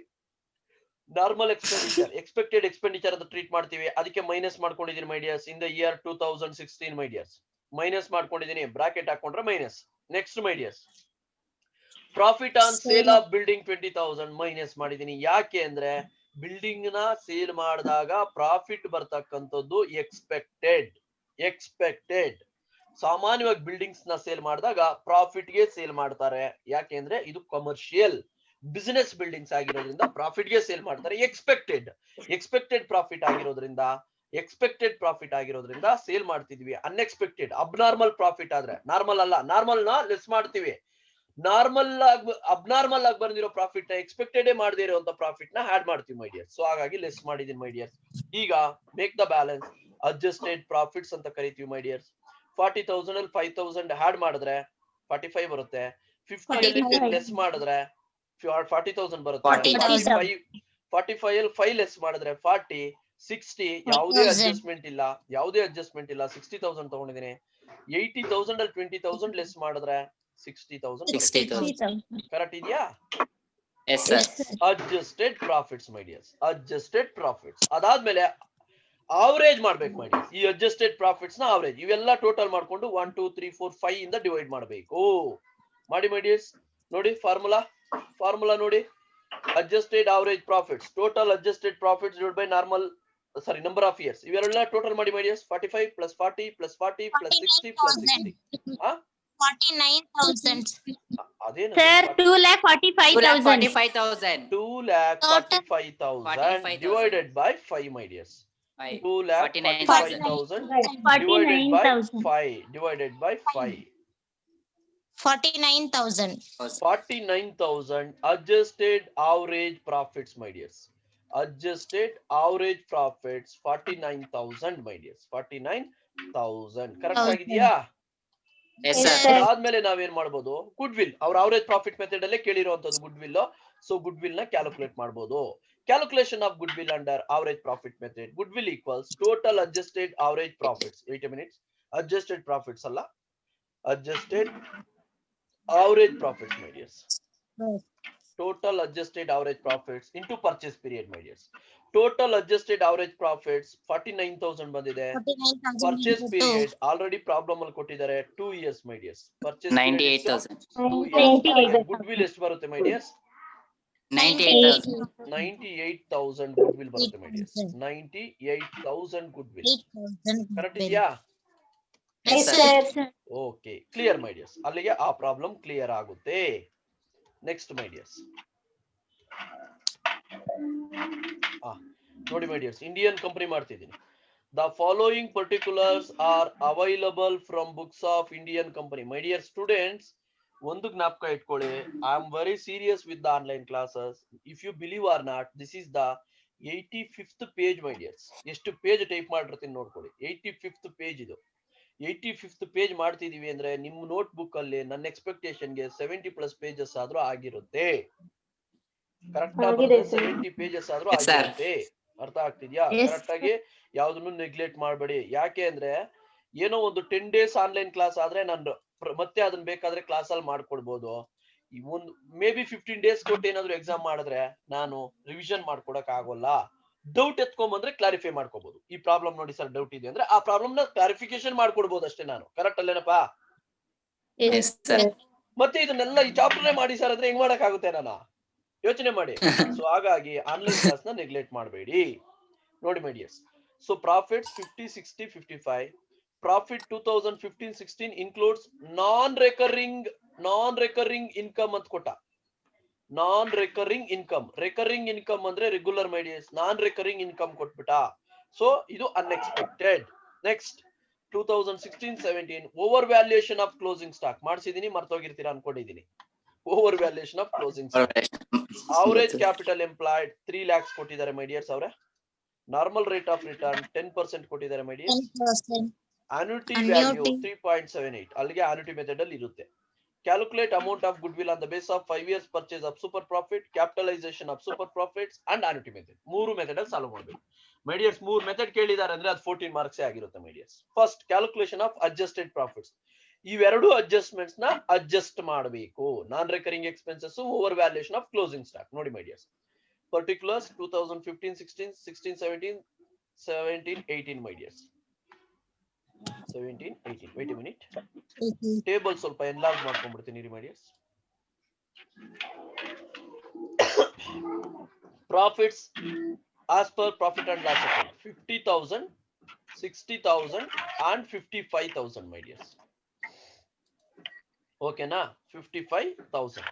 ನಾರ್ಮಲ್ ಎಕ್ಸ್ಪೆಂಡಿಚರ್, ಎಕ್ಸ್ಪೆಕ್ಟೆಡ್ ಎಕ್ಸ್ಪೆಂಡಿಚರ್ ಅಂತ ಟ್ರೀಟ್ ಮಾಡ್ತೀವಿ. ಅದಕ್ಕೆ ಮೈನಸ್ ಮಾಡ್ಕೊಂಡಿದ್ದೀನಿ my dears. In the year 2016 my dears minus ಮಾಡ್ಕೊಂಡಿದ್ದೀನಿ. ಬ್ರಾಕೆಟ್ ಹಾಕೊಂಡ್ರೆ minus. Next my dears, profit on sale of building 20,000 minus ಮಾಡಿದೀನಿ. ಯಾಕೆ ಅಂದ್ರೆ ಬಿಲ್ಡಿಂಗ್ ನ ಸೇಲ್ ಮಾಡಿದಾಗ ಪ್ರಾಫಿಟ್ ಬರ್ತಕ್ಕಂಥದ್ದು ಎಕ್ಸ್ಪೆಕ್ಟೆಡ್. ಸಾಮಾನ್ಯವಾಗಿ ಬಿಲ್ಡಿಂಗ್ಸ್ ನ ಸೇಲ್ ಮಾಡಿದಾಗ ಪ್ರಾಫಿಟ್ ಗೆ ಸೇಲ್ ಮಾಡ್ತಾರೆ. ಯಾಕೆಂದ್ರೆ ಇದು ಕಮರ್ಷಿಯಲ್ ಬಿಸಿನೆಸ್ ಬಿಲ್ಡಿಂಗ್ಸ್ ಆಗಿರೋದ್ರಿಂದ ಪ್ರಾಫಿಟ್ ಗೆ ಸೇಲ್ ಮಾಡ್ತಾರೆ. ಎಕ್ಸ್ಪೆಕ್ಟೆಡ್ ಪ್ರಾಫಿಟ್ ಆಗಿರೋದ್ರಿಂದ ಸೇಲ್ ಮಾಡ್ತಿದ್ವಿ. ಅನ್ಎಕ್ಸ್ಪೆಕ್ಟೆಡ್ ಅಬ್ನಾರ್ಮಲ್ ಪ್ರಾಫಿಟ್ ಆದ್ರೆ, ನಾರ್ಮಲ್ ಅಲ್ಲ, ನಾರ್ಮಲ್ ನ ಲೆಸ್ ಮಾಡ್ತೀವಿ. ಅಬ್ನಾರ್ಮಲ್ ಆಗಿ ಬಂದಿರೋ ಪ್ರಾಫಿಟ್ ನ ಎಕ್ಸ್ಪೆಕ್ಟೆಡ್ ಮಾಡದೇ ಇರುವಂತ ಪ್ರಾಫಿಟ್ ನ ಆಡ್ ಮಾಡ್ತೀವಿ ಮೈ ಡಿಯರ್. ಸೊ ಹಾಗಾಗಿ ಲೆಸ್ ಮಾಡಿದೀನಿ ಮೈ ಡಿಯರ್. ಈಗ make the balance. Adjusted profits ಅಂತ ಕರಿತೀವಿ ಮೈ ಡಿಯರ್ಸ್. 40,000 ಅಲ್ಲಿ 5,000 ಆಡ್ ಮಾಡಿದ್ರೆ 45 ಬರುತ್ತೆ. 50 ಅಲ್ಲಿ 10 ಲೆಸ್ ಮಾಡಿದ್ರೆ 40,000 ಬರುತ್ತೆ. 45 ಅಲ್ಲಿ 5 ಲೆಸ್ ಮಾಡಿದ್ರೆ 40. 60 ಯಾವುದೇ ಅಡ್ಜಸ್ಟ್ಮೆಂಟ್ ಇಲ್ಲ, 60,000 ತಗೊಂಡಿದ್ದೀನಿ. 80,000 ಅಲ್ಲಿ 20,000 ಲೆಸ್ ಮಾಡಿದ್ರೆ 60,000 ಕರೆಕ್ಟ್ ಇದೆಯಾ? Yes sir. Adjusted profits my dears, adjusted profits. ಅದಾದ್ಮೇಲೆ ಅವರೇಜ್ ಮಾಡ್ಬೇಕು ಮೈ ಡಿಯರ್ಸ್. ಈ ಅಡ್ಜಸ್ಟೆಡ್ ಪ್ರಾಫಿಟ್ಸ್ ನ ಅವರೇಜ್ ಇವೆಲ್ಲ ಟೋಟಲ್ ಮಾಡ್ಕೊಂಡು 1 2 3 4 5 ಇಂದ ಡಿವೈಡ್ ಮಾಡಬೇಕು. ಮಾಡಿ ಮೈ ಡಿಯರ್ಸ್. ನೋಡಿ ಫಾರ್ಮುಲಾ ನೋಡಿ. Adjusted average profits, total adjusted profits divide by number of years. ಇವೆಲ್ಲ ಟೋಟಲ್ ಮಾಡಿ my dears. 45 plus 40 plus 40 plus 60 plus 60. 49,000. ಅದೇನು Sir, 2,45,000. 2,45,000 divided by 5 my dears. 2,45,000 divided by 5 divided by 5. 49,000. 49,000 adjusted average profits my dears. Adjusted average profits 49,000 my dears. 49,000 correct ಆಗಿದೆಯಾ? Yes sir. ಆದ್ಮೇಲೆ ನಾವೇನ್ ಮಾಡ್ಬೋದು? Goodwill, ಅವ್ರ average profit method ಅಲ್ಲೇ ಕೇಳಿರುವಂತದ್ದು goodwill. So goodwill ನ calculate ಮಾಡಬಹುದು. Calculation of goodwill under average profit method. Goodwill equals total adjusted average profits. Wait a minute, adjusted profits ಅಲ್ಲ, adjusted average profits my dears. Total adjusted average profits into purchase period my dears. Total adjusted average profits 49,000 ಬಂದಿದೆ. Purchase period already problem ಅಲ್ಲಿ ಕೊಟ್ಟಿದ್ದಾರೆ 2 years my dears. Purchase 98,000. 2 years. Goodwill ಎಷ್ಟು ಬರುತ್ತೆ my dears? 98,000. goodwill ಬರುತ್ತೆ my dears. 98,000 goodwill. Correct ಇದೆಯಾ? Yes sir. Okay, clear my dears. ಅಲ್ಲಿಗೆ ಆ problem clear ಆಗುತ್ತೆ. ನೆಕ್ಸ್ಟ್ ಮೈ ಡಿಯರ್ಸ್, ನೋಡಿ ಮೈ ಡಿಯರ್ಸ್, ಇಂಡಿಯನ್ ಕಂಪನಿ ಮಾಡ್ತಿದ್ದೀನಿ. The following particulars are available from books of Indian company. My dear students, ಒಂದು ಜ್ಞಾಪಕ ಇಟ್ಕೊಳ್ಳಿ, I am very serious with the online classes. If you believe or not, this is the 85th page my dears. ಎಷ್ಟು page type ಮಾಡಿರ್ತೀನಿ ನೋಡ್ಕೊಳ್ಳಿ. 85th page ಇದು. 85th page ಮಾಡ್ತಿದೀವಿ ಅಂದ್ರೆ ನಿಮ್ ನೋಟ್ ಬುಕ್ ಅಲ್ಲಿ ನನ್ನ ಎಕ್ಸ್ಪೆಕ್ಟೇಷನ್ಗೆ 70+ ಪೇಜಸ್ ಆದ್ರೂ ಆಗಿರುತ್ತೆ. ಕರೆಕ್ಟ್ ಆಗಿ 70 ಪೇಜಸ್ ಆದ್ರೂ ಆಗಿರುತ್ತೆ. ಅರ್ಥ ಆಗ್ತಿದ್ಯಾ? ಕರೆಕ್ಟ್ ಆಗಿ ಯಾವ್ದನ್ನು ನೆಗ್ಲೆಕ್ಟ್ ಮಾಡಬೇಡಿ. ಯಾಕೆ ಅಂದ್ರೆ ಏನೋ ಒಂದು 10 days ಆನ್ಲೈನ್ ಕ್ಲಾಸ್ ಆದ್ರೆ ನಾನು ಮತ್ತೆ ಅದನ್ನ ಬೇಕಾದ್ರೆ ಕ್ಲಾಸ್ ಅಲ್ಲಿ ಮಾಡ್ಕೊಡ್ಬೋದು. ಒಂದು ಮೇ ಬಿ 15 days ಕೊಟ್ಟು ಏನಾದ್ರು ಎಕ್ಸಾಮ್ ಮಾಡಿದ್ರೆ ನಾನು ರಿವಿಷನ್ ಮಾಡ್ಕೊಡಕ್ ಆಗೋಲ್ಲ. ಡೌಟ್ ಎತ್ಕೊಂಡ್ಬಂದ್ರೆ ಕ್ಲಾರಿಫೈ ಮಾಡ್ಕೋಬಹುದು. ಈ ಪ್ರಾಬ್ಲಮ್ ನೋಡಿ ಸರ್, ಡೌಟ್ ಇದೆ ಅಂದ್ರೆ ಆ ಪ್ರಾಬ್ಲಮ್ ನ ಕ್ಲಾರಿಫಿಕೇಶನ್ ಮಾಡ್ಕೊಡ್ಬೋದು ಅಷ್ಟೇ ನಾನು. ಕರೆಕ್ಟ್ ಅಲ್ಲೇನಪ್ಪಾ? Yes sir. ಮತ್ತೆ ಇದನ್ನೆಲ್ಲ ಈ ಚಾಪ್ಟರ್ ಮಾಡಿ ಸರ್ ಅಂದ್ರೆ ಹೆಂಗ್ ಮಾಡಕ್ ಆಗುತ್ತೆ? ನಾನು ಯೋಚನೆ ಮಾಡಿ. ಸೊ ಹಾಗಾಗಿ ಆನ್ಲೈನ್ ಕ್ಲಾಸ್ ನ ನೆಗ್ಲೆಕ್ಟ್ ಮಾಡಬೇಡಿ. ನೋಡಿ my dears, so profits 50, 60, 55. Profit 2015-16 includes non recurring income ಅಂತ ಕೊಟ್ಟ. Non recurring income. Recurring income ಅಂದ್ರೆ regular my dears. Non recurring income ಕೊಟ್ಬಿಟ್ಟ. ಸೊ ಇದು unexpected. Next 2016-17 over valuation of closing stock ಮಾಡ್ಸಿದೀನಿ, ಮರ್ತೋಗಿರ್ತೀರಾ ಅನ್ಕೊಂಡಿದೀನಿ. Over valuation of closing stock. Average capital employed 3 lakhs ಕೊಟ್ಟಿದ್ದಾರೆ my dears ಅವರೇ. ನಾರ್ಮಲ್ ರೇಟ್ ಆಫ್ ರಿಟರ್ನ್ 10% ಕೊಟ್ಟಿದ್ದಾರೆ my dears. Annuity value 3.78. ಅಲ್ಲಿಗೆ annuity method ಅಲ್ಲಿ ಇರುತ್ತೆ. Calculate amount of goodwill on the basis of 5 years purchase of super profit, capitalization of super profits and annuity method. 3 method ಅಲ್ಲಿ solve ಮಾಡಬೇಕು ಮೈ dears. 3 method ಕೇಳಿದ್ದಾರೆ ಅಂದ್ರೆ ಅದು 14 marks ಆಗಿರುತ್ತೆ my dears. First calculation of adjusted profits. ಇವೆರಡು adjustments ನ adjust ಮಾಡಬೇಕು. Non recurring expenses, over valuation of closing stock. ನೋಡಿ my dears, particulars 2015-16, 16-17, 17-18 my dears. 17-18. Wait a minute, table ಸ್ವಲ್ಪ ಎನ್ಲಾರ್ಜ್ ಮಾಡ್ಕೊಂಡ್ಬಿಡ್ತೀನಿ my dears. Profits as per profit and loss account 50,000, 60,000 and 55,000 my dears. ಓಕೆನಾ? 55,000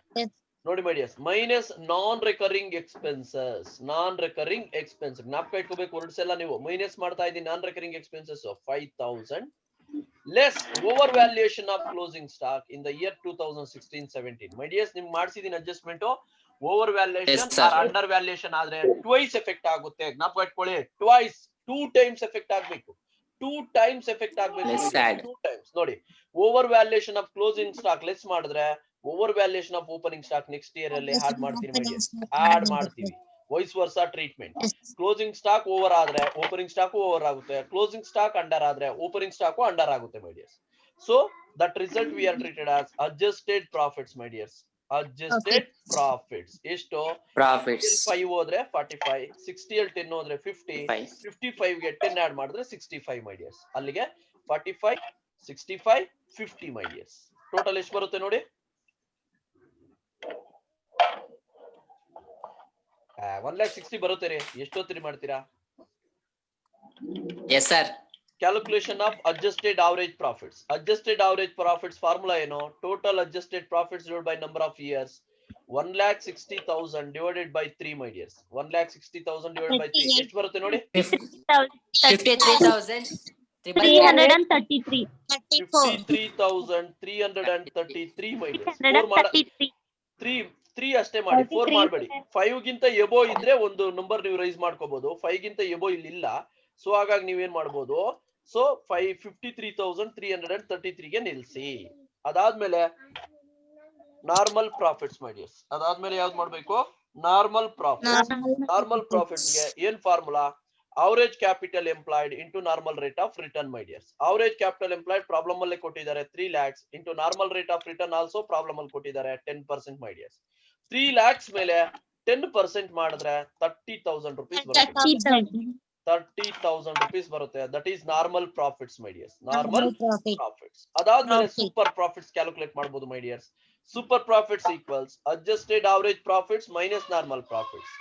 ನೋಡಿ my dears. Minus non recurring expenses. Non recurring expense ಜ್ಞಾಪಕ ಇಟ್ಕೋಬೇಕು. Words ಎಲ್ಲ ನೀವು minus ಮಾಡ್ತಾ ಇದ್ದೀನಿ. Non recurring expenses 5,000 less over valuation of closing stock in the year 2016-17. My dears, ನಿಮ್ಗೆ ಮಾಡಿಸಿದೀನಿ adjustment. Over valuation or under valuation ಆದ್ರೆ twice effect ಆಗುತ್ತೆ. ಜ್ಞಾಪಕ ಇಟ್ಕೊಳ್ಳಿ, ಟ್ವೈಸ್ 2 times ಎಫೆಕ್ಟ್ ಆಗ್ಬೇಕು. 2 times ಎಫೆಕ್ಟ್ ಆಗ್ಬೇಕು. Less add. 2 times ನೋಡಿ. Over valuation of closing stock less ಮಾಡಿದ್ರೆ over valuation of opening stock next year ಅಲ್ಲಿ ಆಡ್ ಮಾಡ್ತೀನಿ ಮಾಡಿ, ಆಡ್ ಮಾಡ್ತೀವಿ. Vice versa treatment. Closing stock over ಆದ್ರೆ ಓಪನಿಂಗ್ ಸ್ಟಾಕ್ ಓವರ್ ಆಗುತ್ತೆ, ಕ್ಲೋಸಿಂಗ್ ಸ್ಟಾಕ್ ಅಂಡರ್ ಆದ್ರೆ ಓಪನಿಂಗ್ ಸ್ಟಾಕ್ ಅಂಡರ್ ಆಗುತ್ತೆ my dears. So that result we are treated as adjusted profits my dears. Adjusted profits ಎಷ್ಟು? Profits. 5 ಹೋದ್ರೆ 45, 60 ಅಲ್ಲಿ 10 ಹೋದ್ರೆ 50, 55 ಗೆ 10 add ಮಾಡಿದ್ರೆ 65 ಮೈ ಡಿಯರ್ಸ್. ಅಲ್ಲಿಗೆ 45, 65, 50 ಮೈ ಡಿಯರ್ಸ್. ಟೋಟಲ್ ಎಷ್ಟು ಬರುತ್ತೆ ನೋಡಿ? 1,60,000 ಬರುತ್ತೆ ರೀ. ಎಷ್ಟೊತ್ತಿರಿ ಮಾಡ್ತೀರಾ? Yes sir. Calculation of adjusted average profits. Adjusted average profits formula ಏನು? Total adjusted profits divided by number of years. 1,60,000 divided by 3 my dears. 1,60,000 divided by 3 ಎಷ್ಟು ಬರುತ್ತೆ ನೋಡಿ? 53,333. 53,333 my dears. 3 ಅಷ್ಟೇ ಮಾಡಿ, 4 ಮಾಡಬೇಡಿ. 5 ಗಿಂತ ಎಬೋ ಇದ್ರೆ ಒಂದು ನಂಬರ್ ನೀವು ರೈಸ್ ಮಾಡ್ಕೋಬಹುದು. 5 ಗಿಂತ ಎಬೋ ಇಲ್ಲಿ ಇಲ್ಲ. ಸೊ ಹಾಗಾಗಿ ನೀವೇನ್ ಮಾಡ್ಬೋದು? ಸೊ 53,333 ಗೆ ನಿಲ್ಸಿ. ಅದಾದ್ಮೇಲೆ ನಾರ್ಮಲ್ ಪ್ರಾಫಿಟ್ಸ್ ಮೈ ಡಿಯರ್ಸ್. ಅದಾದ್ಮೇಲೆ ಯಾವ್ದು ಮಾಡ್ಬೇಕು? Normal profits. ನಾರ್ಮಲ್ ಪ್ರಾಫಿಟ್ಸ್ ಗೆ ಏನ್ formula? Average capital employed into normal rate of return my dears. Average capital employed problem ಅಲ್ಲಿ ಕೊಟ್ಟಿದ್ದಾರೆ 3 lakhs into normal rate of return also problem ಅಲ್ಲಿ ಕೊಟ್ಟಿದ್ದಾರೆ 10% ಮೈ dears. 3 lakhs ಮೇಲೆ 10% ಮಾಡಿದ್ರೆ 30,000 rupees ಬರುತ್ತೆ. 30,000 rupees ಬರುತ್ತೆ. That is normal profits my dears. Normal profits. ಅದಾದ್ಮೇಲೆ super profits calculate ಮಾಡಬಹುದು my dears. Super profits equals adjusted average profits minus normal profits.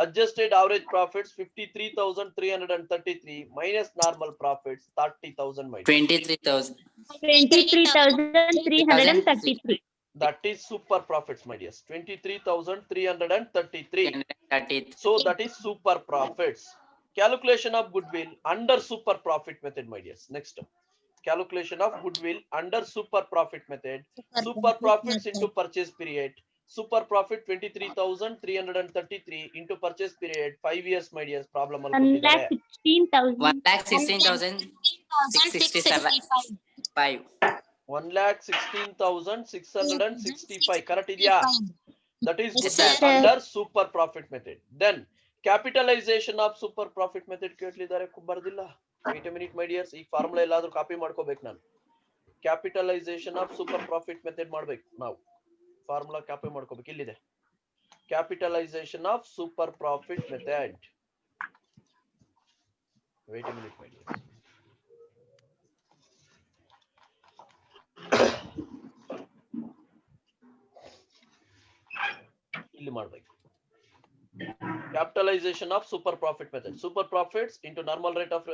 Adjusted average profits 53,333 minus normal profits 30,000 my dear. 23,333. That is super profits my dears. 23,333. So that is super profits. Calculation of goodwill under super profit method my dears. Next, calculation of goodwill under super profit method. Super profits into purchase period. Super profit 23,333 into purchase period 5 years my dears. Problem al kottidare 1,16,665. 1,16,665 correct idya? That is Yes, goodwill sir. under super profit method. Then capitalization of super profit method ಕೇಳಿದ್ದಾರೆ, ಬರ್ದಿಲ್ಲ. Wait a minute my dears. ಈ formula ಎಲ್ಲಾದ್ರೂ copy ಮಾಡ್ಕೋಬೇಕು ನಾನು. Capitalization of super profit method ಮಾಡ್ಬೇಕು ನಾವು. Formula copy ಮಾಡ್ಕೋಬೇಕು. ಇಲ್ಲಿದೆ capitalisation of super profit method. Wait a minute my dear. ಇಲ್ಲಿ ಮಾಡಬೇಕು. Capitalisation of super profit method. Super profits into normal rate of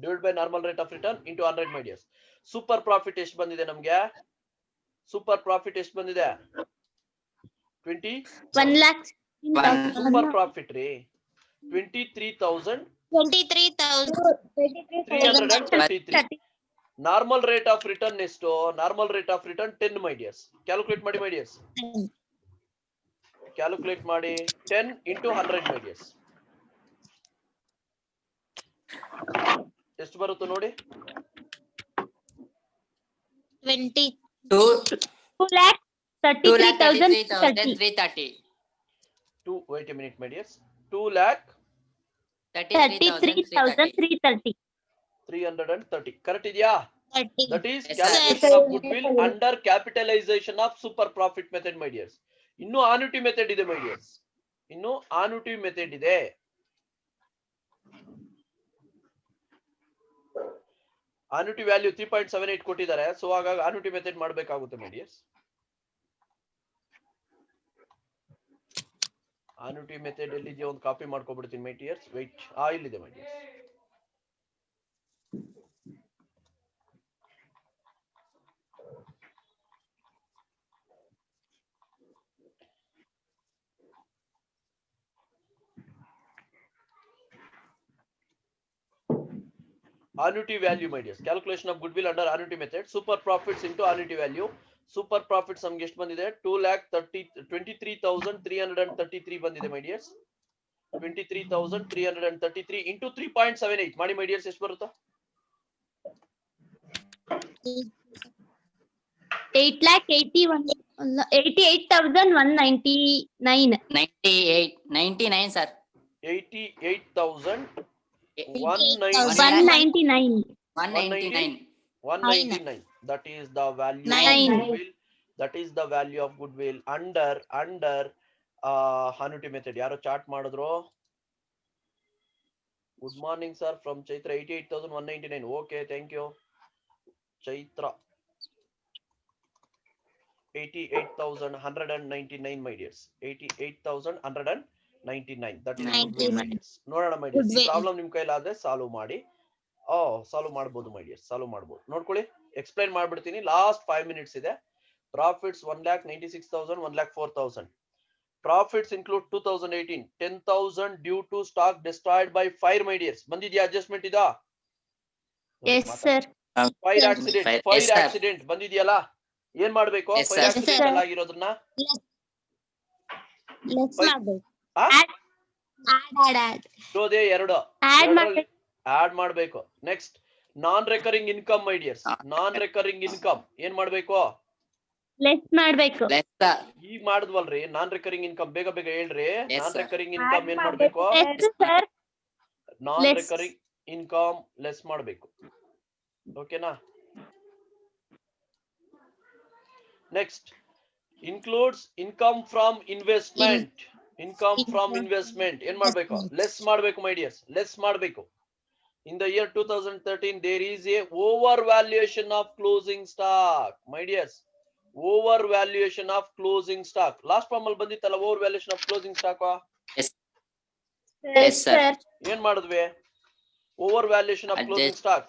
divide by normal rate of return into 100 my dears. Super profit ಎಷ್ಟು ಬಂದಿದೆ ನಮ್ಗೆ? Super profit ಎಷ್ಟು ಬಂದಿದೆ? 20 1 lakh. Super profit ರೀ 23,333. Normal rate of return ಎಷ್ಟು? Normal rate of return 10 my dears. Calculate ಮಾಡಿ my dears. Calculate ಮಾಡಿ 10 into 100 my dears. ಎಷ್ಟು ಬರುತ್ತೆ ನೋಡಿ? 2,33,330. Wait a minute my dears. 33,330. 330 correct idya? That is calculation of goodwill under capitalization of super profit method my dears. ಇನ್ನು annuity method ಇದೆ my dears. ಇನ್ನು annuity method ಇದೆ. annuity value 3.78 ಕೊಟ್ಟಿದ್ದಾರೆ. So ಹಾಗಾಗಿ annuity method ಮಾಡಬೇಕಾಗುತ್ತೆ my dears. annuity method ಎಲ್ಲಿದೆಯೋ ಒಂದು copy ಮಾಡ್ಕೊಬಿಡ್ತೀನಿ my dears. wait ಇಲ್ಲಿದೆ my dears. annuity value my dears. Calculation of goodwill under annuity method. Super profits into annuity value. Super profits ನಮ್ಗೆ ಎಷ್ಟು ಬಂದಿದೆ? 2,23,333 ಬಂದಿದೆ my dears. 23,333 into 3.78 ಮಾಡಿ my dears ಎಷ್ಟು ಬರುತ್ತಾ? $8,88,199. 99 sir. 88,199. 199. 199. That is the value of Nine. goodwill. That is the value of goodwill under annuity method. ಯಾರೋ chart ಮಾಡಿದ್ರು. Good morning sir from Chaitra. 88,199. Okay, thank you. Chaitra. 88,199 my dears. 88,199. That is goodwill my dears. ನೋಡೋಣ my dears. ಈ problem ನಿಮ್ ಕೈಲಾದ್ರೆ solve ಮಾಡಿ. Solve ಮಾಡಬಹುದು my dears. Solve ಮಾಡಬಹುದು. ನೋಡ್ಕೊಳ್ಳಿ. Explain ಮಾಡ್ಬಿಡ್ತೀನಿ. ಲಾಸ್ಟ್ 5 minutes ಇದೆ. Profits 1,96,000, 1,04,000. Profits include 2018 10,000 due to stock destroyed by fire my dears. ಬಂದಿದ್ಯಾ ಅಡ್ಜಸ್ಟ್ಮೆಂಟ್ ಇದಾ? Yes, sir. Fire accident Yes, fire sir. Accident ಬಂದಿದ್ಯಲ್ಲ? ಏನ್ ಮಾಡ್ಬೇಕು? Yes, fire sir. ಆಕ್ಸಿಡೆಂಟ್ ಅಲ್ಲಿ ಆಗಿರೋದನ್ನ ಲೆಸ್ Why? ಮಾಡ್ಬೇಕು. ಆ? ಆಡ್ ಇರೋದೇ ಎರಡು. Add ಎರಡ್ರಲ್ಲಿ ಆಡ್ ಮಾಡ್ಬೇಕು. ನೆಕ್ಸ್ಟ್ ನಾನ್ ರೆಕರಿಂಗ್ ಇನ್ಕಮ್ ಮೈ ಡಿಯರ್ಸ್. ನಾನ್ ರೆಕರಿಂಗ್ ಇನ್ಕಮ್ ಏನ್ ಮಾಡ್ಬೇಕು? ಲೆಸ್ ಮಾಡ್ಬೇಕು. Less. ಈಗ ಮಾಡಿದ್ವಲ್ರಿ ನಾನ್ ರೆಕರಿಂಗ್ ಇನ್ಕಮ್. ಬೇಗ ಬೇಗ ಹೇಳ್ರಿ. Yes, non sir. Recurring income ಏನ್ ಮಾಡ್ಬೇಕು? Less sir. Non Less. Recurring income less ಮಾಡ್ಬೇಕು. ಓಕೆನಾ? Next includes income from investment. Income from investment ಏನ್ ಮಾಡ್ಬೇಕು? ಲೆಸ್ ಮಾಡ್ಬೇಕು ಮೈ ಡಿಯರ್ಸ್. ಲೆಸ್ ಮಾಡ್ಬೇಕು. In the year 2013 there is a overvaluation of closing stock my dears. Overvaluation of closing stock. Last time ಅಲ್ಲಿ ಬಂದಿತ್ತಲ್ಲ overvaluation of closing stock. Yes, Yes, sir. sir. ಏನ್ ಮಾಡಿದ್ವಿ? Overvaluation of closing Adjust. stock.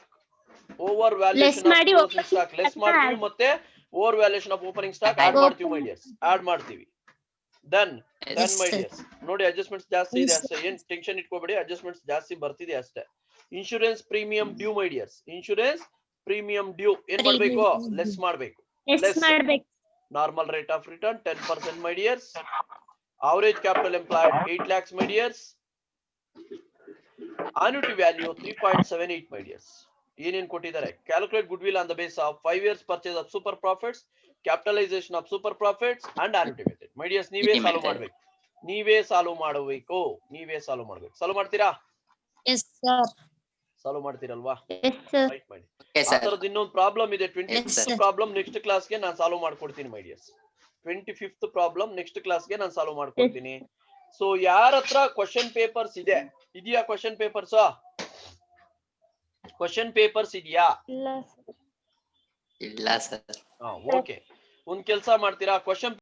Overvaluation Less of ಮಾಡಿ closing opening stock less stock ಮಾಡ್ತೀವಿ. add. ಮತ್ತೆ overvaluation of opening stock add Add. ಮಾಡ್ತೀವಿ my dears. Add ಮಾಡ್ತೀವಿ. Then Yes, my sir. dears ನೋಡಿ adjustments ಜಾಸ್ತಿ ಇದೆ Yes, ಅಷ್ಟೇ. ಏನ್ ಟೆನ್ಷನ್ ಇಟ್ಕೋಬೇಡಿ. adjustments ಜಾಸ್ತಿ ಬರ್ತಿದೆ ಅಷ್ಟೇ. ಇನ್ಶೂರೆನ್ಸ್ ಪ್ರೀಮಿಯಂ ಡ್ಯೂ ಮೈ ಡಿಯರ್ಸ್. ಇನ್ಶೂರೆನ್ಸ್ ಪ್ರೀಮಿಯಂ ಡ್ಯೂ ಏನ್ ಮಾಡ್ಬೇಕು? ಲೆಸ್ ಮಾಡ್ಬೇಕು. Less Less. ಮಾಡ್ಬೇಕು. Normal rate of return 10% my dears. Average capital employed 8 lakhs my dears. Annuity value 3.78 my dears. ಏನೇನ್ ಕೊಟ್ಟಿದ್ದಾರೆ? Calculate goodwill on the basis of 5 years purchase of super profits, capitalization of super profits and annuity method. My dears ನೀವೇ Annuity solve method. ಮಾಡ್ಬೇಕು. ನೀವೇ solve ಮಾಡಬೇಕು. ನೀವೇ solve ಮಾಡ್ಬೇಕು. Solve ಮಾಡ್ತೀರಾ? Yes sir. Solve ಮಾಡ್ತೀರಲ್ವಾ? Yes, sir. ರೈಟ್ ಮಾಡಿ. Okay, ಆ sir. ತರದ್ ಇನ್ನೊಂದು ಪ್ರಾಬ್ಲಮ್ ಇದೆ. 25th sir. ಪ್ರಾಬ್ಲಮ್ ನೆಕ್ಸ್ಟ್ ಕ್ಲಾಸ್ಗೆ ನಾನು ಸಾಲ್ವ್ ಮಾಡ್ಕೊಡ್ತೀನಿ ಮೈ ಡಿಯರ್ಸ್. 25th ಪ್ರಾಬ್ಲಮ್ ನೆಕ್ಸ್ಟ್ ಕ್ಲಾಸ್ಗೆ ನಾನು ಸಾಲ್ವ್ ಮಾಡ್ಕೊಡ್ತೀನಿ. ಸೊ ಯಾರ ಹತ್ರ ಕ್ವಶನ್ ಪೇಪರ್ಸ್ ಇದೆ? ಇದೆಯಾ ಕ್ವಶನ್ ಪೇಪರ್ಸ್? ಕ್ವಶನ್ ಪೇಪರ್ಸ್ ಇದೆಯಾ? ಇಲ್ಲ sir. ಓಕೆ. ಒಂದ್ ಕೆಲಸ ಮಾಡ್ತೀರಾ? ಕ್ವಶನ್